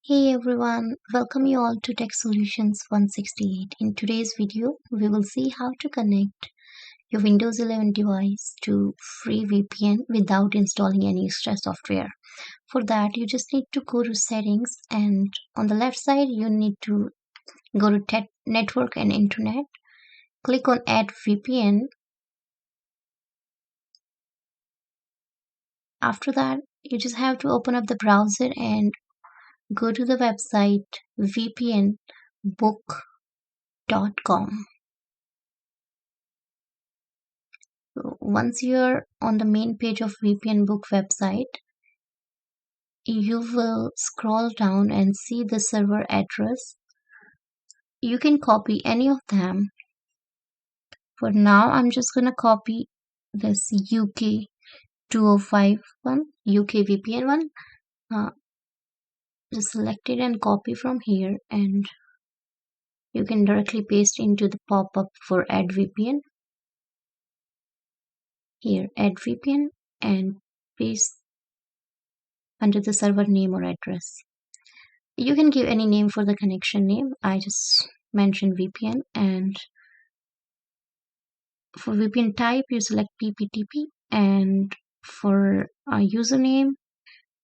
Hey everyone, welcome you all to Tech Solutions 168. In today's video, we will see how to connect your Windows 11 device to free VPN without installing any extra software. For that, you just need to go to settings, and on the left side, you need to go to network and internet. Click on add VPN. After that, you just have to open up the browser and go to the website vpnbook.com. So once you're on the main page of VPN Book website, you will scroll down and see the server address. You can copy any of them. For now, I'm just gonna copy this UK 205 one, UK VPN one. Just select it and copy from here, and you can directly paste into the pop-up for add VPN. Here, add VPN, and paste under the server name or address. You can give any name for the connection name. I just mentioned VPN, and for VPN type you select PPTP, and for a username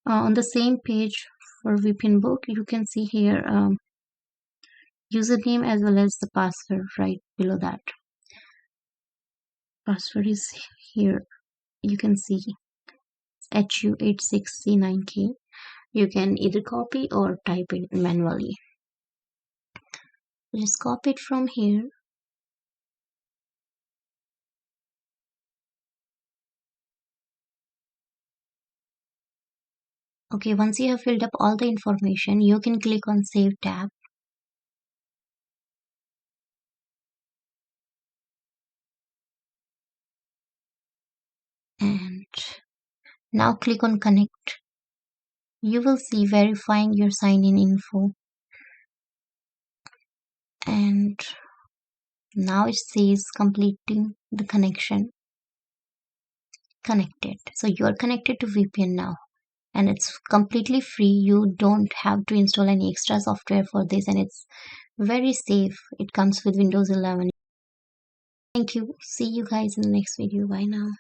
on the same page for VPN book you can see here username as well as the password right below that. Password is here, you can see HU86C9K. You can either copy or type it manually. Just copy it from here. Okay, once you have filled up all the information, you can click on Save tab. And now click on Connect. You will see verifying your sign-in info. And now it says completing the connection. Connected. So you are connected to VPN now. And it's completely free. You don't have to install any extra software for this, and it's very safe. It comes with Windows 11. Thank you. See you guys in the next video. Bye now.